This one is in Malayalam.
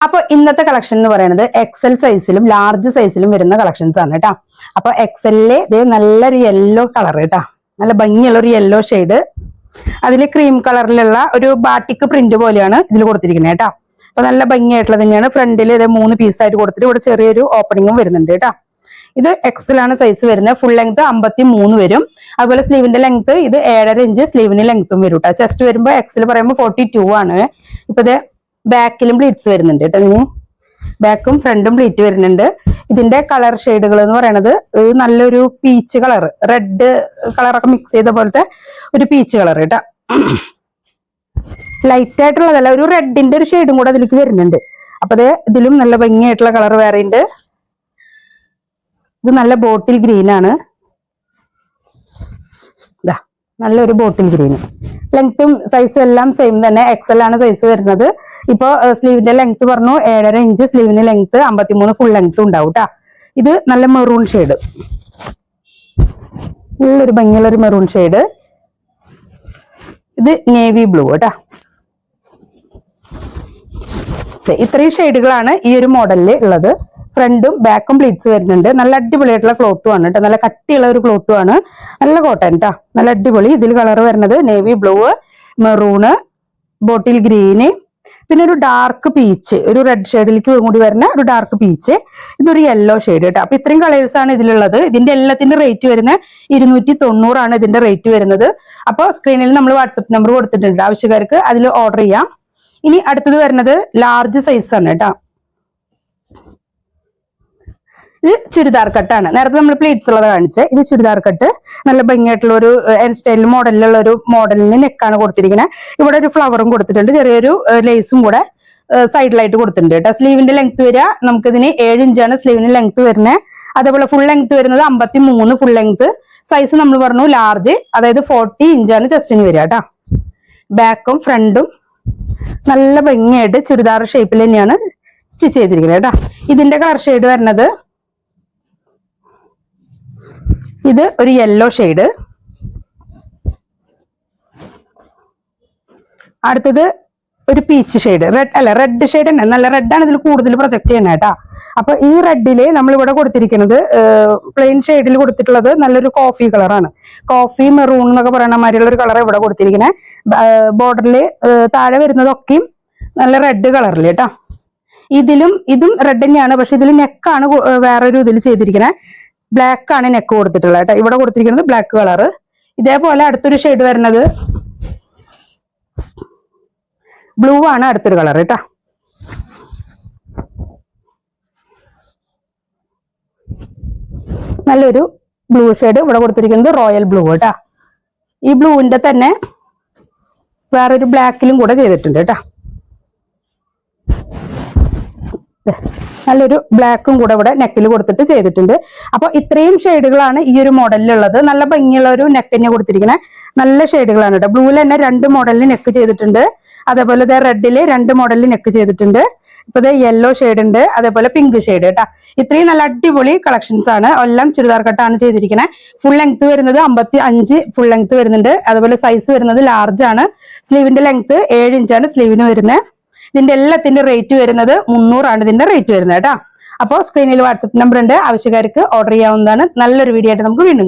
അപ്പൊ ഇന്നത്തെ കളക്ഷൻ എന്ന് പറയുന്നത് എക്സൽ സൈസിലും ലാർജ് സൈസിലും വരുന്ന കളക്ഷൻസ് ആണ് കേട്ടോ. അപ്പൊ എക്സലില് ഇത് നല്ലൊരു യെല്ലോ കളർ കേട്ടോ, നല്ല ഭംഗിയുള്ള ഒരു യെല്ലോ ഷെയ്ഡ്, അതിൽ ക്രീം കളറിലുള്ള ഒരു ബാട്ടിക് പ്രിന്റ് പോലെയാണ് ഇതിൽ കൊടുത്തിരിക്കുന്നത് കേട്ടോ. അപ്പൊ നല്ല ഭംഗിയായിട്ടുള്ളത് തന്നെയാണ്. ഫ്രണ്ടിൽ ഇത് 3 പീസായിട്ട് കൊടുത്തിട്ട് ഇവിടെ ചെറിയൊരു ഓപ്പണിങ്ങും വരുന്നുണ്ട് കേട്ടോ. ഇത് എക്സൽ ആണ് സൈസ് വരുന്നത്. ഫുൾ ലെങ്ത് 53 വരും. അതുപോലെ സ്ലീവിന്റെ ലെങ്ത് ഇത് 7.5 ഇഞ്ച് സ്ലീവിന് ലെങ്ത്തും വരും കേട്ടോ. ചെസ്റ്റ് വരുമ്പോൾ എക്സൽ പറയുമ്പോൾ 42 ആണ്. ഇപ്പൊ ഇത് ബാക്കിലും പ്ലീറ്റ്സ് വരുന്നുണ്ട് കേട്ടോ. ഇതിന് ബാക്കും ഫ്രണ്ടും പ്ലീറ്റ് വരുന്നുണ്ട്. ഇതിന്റെ കളർ ഷെയ്ഡുകൾ എന്ന് പറയുന്നത് നല്ലൊരു പീച്ച് കളർ, റെഡ് കളറൊക്കെ മിക്സ് ചെയ്ത പോലത്തെ ഒരു പീച്ച് കളർ കേട്ടോ. ലൈറ്റ് ആയിട്ടുള്ളതല്ല, ഒരു റെഡിന്റെ ഒരു ഷെയ്ഡും കൂടെ അതിലേക്ക് വരുന്നുണ്ട്. അപ്പൊ അത് ഇതിലും നല്ല ഭംഗിയായിട്ടുള്ള കളർ വേറെ ഉണ്ട്. ഇത് നല്ല ബോട്ടിൽ ഗ്രീൻ ആണ്. ഇതാ നല്ലൊരു ബോട്ടിൽ ഗ്രീൻ. ലെങ്ത്തും സൈസും എല്ലാം സെയിം തന്നെ. എക്സൽ ആണ് സൈസ് വരുന്നത്. ഇപ്പൊ സ്ലീവിന്റെ ലെങ്ത് പറഞ്ഞു 7.5 ഇഞ്ച്, സ്ലീവിന്റെ ലെങ്ത് 53 ഫുൾ ലെങ്ത് ഉണ്ടാവും കേട്ടോ. ഇത് നല്ല മെറൂൺ ഷെയ്ഡ്, നല്ലൊരു ഭംഗിയുള്ള ഒരു മെറൂൺ ഷെയ്ഡ്. ഇത് നേവി ബ്ലൂ കേട്ടോ. ഇത്രയും ഷെയ്ഡുകളാണ് ഈ ഒരു മോഡലിൽ ഉള്ളത്. ഫ്രണ്ടും ബാക്കും പ്ലീറ്റ്സ് വരുന്നുണ്ട്. നല്ല അടിപൊളിയായിട്ടുള്ള ക്ലോത്തും ആണ് കേട്ടോ, നല്ല കട്ടിയുള്ള ഒരു ക്ലോത്തും ആണ്. നല്ല കോട്ടൺ കേട്ടോ, നല്ല അടിപൊളി. ഇതിൽ കളർ വരുന്നത് നേവി ബ്ലൂ, മെറൂണ്, ബോട്ടിൽ ഗ്രീന്, പിന്നെ ഒരു ഡാർക്ക് പീച്ച്, ഒരു റെഡ് ഷെയ്ഡിലേക്ക് കൂടി വരുന്ന ഒരു ഡാർക്ക് പീച്ച്, ഇതൊരു യെല്ലോ ഷെയ്ഡ് കേട്ടോ. അപ്പൊ ഇത്രയും കളേഴ്സ് ആണ് ഇതിലുള്ളത്. ഇതിന്റെ എല്ലാത്തിന്റെ റേറ്റ് വരുന്നത് 290 ആണ് ഇതിന്റെ റേറ്റ് വരുന്നത്. അപ്പൊ സ്ക്രീനിൽ നമ്മൾ വാട്സപ്പ് നമ്പർ കൊടുത്തിട്ടുണ്ട്, ആവശ്യക്കാർക്ക് അതിൽ ഓർഡർ ചെയ്യാം. ഇനി അടുത്തത് വരുന്നത് ലാർജ് സൈസ് ആണ് കേട്ടോ. ഇത് ചുരിദാർ കട്ടാണ്. നേരത്തെ നമ്മൾ പ്ലീറ്റ്സ് ഉള്ളത് കാണിച്ചത്. ഇത് ചുരിദാർ കട്ട്, നല്ല ഭംഗിയായിട്ടുള്ള ഒരു എൻ സ്റ്റൈൽ മോഡലിലുള്ള ഒരു മോഡലിന് നെക്കാണ് കൊടുത്തിരിക്കുന്നത്. ഇവിടെ ഒരു ഫ്ലവറും കൊടുത്തിട്ടുണ്ട്, ചെറിയൊരു ലേസും കൂടെ സൈഡിലായിട്ട് കൊടുത്തിട്ടുണ്ട് കേട്ടോ. സ്ലീവിന്റെ ലെങ്ത് വരിക നമുക്കിതിന് 7 ഇഞ്ചാണ് സ്ലീവിന് ലെങ്ത് വരുന്നത്. അതേപോലെ ഫുൾ ലെങ്ത് വരുന്നത് 53 ഫുൾ ലെങ്ത്. സൈസ് നമ്മൾ പറഞ്ഞു ലാർജ്, അതായത് 40 ഇഞ്ചാണ് ചെസ്റ്റിന് വരിക കേട്ടോ. ബാക്കും ഫ്രണ്ടും നല്ല ഭംഗിയായിട്ട് ചുരിദാർ ഷേപ്പിൽ തന്നെയാണ് സ്റ്റിച്ച് ചെയ്തിരിക്കുന്നത് കേട്ടോ. ഇതിന്റെ കളർ ഷെയ്ഡ് വരുന്നത് ഇത് ഒരു യെല്ലോ ഷെയ്ഡ്. അടുത്തത് ഒരു പീച്ച് ഷെയ്ഡ്, റെഡ് ഷെയ്ഡ് തന്നെ, നല്ല റെഡാണ് ഇതിൽ കൂടുതൽ പ്രൊജക്ട് ചെയ്യുന്നത് കേട്ടോ. അപ്പൊ ഈ റെഡില് നമ്മൾ ഇവിടെ കൊടുത്തിരിക്കുന്നത് പ്ലെയിൻ ഷെയ്ഡിൽ കൊടുത്തിട്ടുള്ളത് നല്ലൊരു കോഫി കളറാണ്. കോഫി മെറൂൺ എന്നൊക്കെ പറയുന്ന മാതിരിയുള്ള ഒരു കളർ ഇവിടെ കൊടുത്തിരിക്കുന്നത്. ബോർഡറിൽ താഴെ വരുന്നതൊക്കെയും നല്ല റെഡ് കളറിൽ കേട്ടോ. ഇതും റെഡ് തന്നെയാണ്, പക്ഷെ ഇതിൽ നെക്കാണ് വേറൊരു ഇതിൽ ചെയ്തിരിക്കുന്നത്. ബ്ലാക്ക് ആണ് നെക്ക് കൊടുത്തിട്ടുള്ളത് കേട്ടോ. ഇവിടെ കൊടുത്തിരിക്കുന്നത് ബ്ലാക്ക് കളർ. ഇതേപോലെ അടുത്തൊരു ഷെയ്ഡ് വരുന്നത് ബ്ലൂ ആണ്, അടുത്തൊരു കളർ കേട്ടോ. നല്ലൊരു ബ്ലൂ ഷെയ്ഡ് ഇവിടെ കൊടുത്തിരിക്കുന്നത് റോയൽ ബ്ലൂ കേട്ടോ. ഈ ബ്ലൂവിന്റെ തന്നെ വേറൊരു ബ്ലാക്കിലും കൂടെ ചെയ്തിട്ടുണ്ട് കേട്ടോ. നല്ലൊരു ബ്ലാക്കും കൂടെ ഇവിടെ നെക്കിൽ കൊടുത്തിട്ട് ചെയ്തിട്ടുണ്ട്. അപ്പൊ ഇത്രയും ഷെയ്ഡുകളാണ് ഈ ഒരു മോഡലിലുള്ളത്. നല്ല ഭംഗിയുള്ള ഒരു നെക്ക് തന്നെ കൊടുത്തിരിക്കുന്നത്. നല്ല ഷെയ്ഡുകളാണ് കേട്ടോ. ബ്ലൂവിൽ തന്നെ 2 മോഡലിന് നെക്ക് ചെയ്തിട്ടുണ്ട്. അതേപോലെ റെഡില് 2 മോഡലിന് നെക്ക് ചെയ്തിട്ടുണ്ട്. ഇപ്പൊ യെല്ലോ ഷെയ്ഡ് ഉണ്ട്, അതേപോലെ പിങ്ക് ഷെയ്ഡ് കേട്ടോ. ഇത്രയും നല്ല അടിപൊളി കളക്ഷൻസ് ആണ്. എല്ലാം ചുരിദാർ കട്ടാണ് ചെയ്തിരിക്കുന്നത്. ഫുൾ ലെങ്ത് വരുന്നത് 55 ഫുൾ ലെങ്ത് വരുന്നുണ്ട്. അതുപോലെ സൈസ് വരുന്നത് ലാർജ് ആണ്. സ്ലീവിന്റെ ലെങ്ത് 7 ഇഞ്ചാണ് സ്ലീവിന് വരുന്നത്. ഇതിന്റെ എല്ലാത്തിന്റെ റേറ്റ് വരുന്നത് 300 ആണ് ഇതിന്റെ റേറ്റ് വരുന്നത് കേട്ടോ. അപ്പോൾ സ്ക്രീനിൽ വാട്സപ്പ് നമ്പർ ഉണ്ട്, ആവശ്യക്കാർക്ക് ഓർഡർ ചെയ്യാവുന്നതാണ്. നല്ലൊരു വീഡിയോ ആയിട്ട് നമുക്ക് വീണ്ടും കാണാം.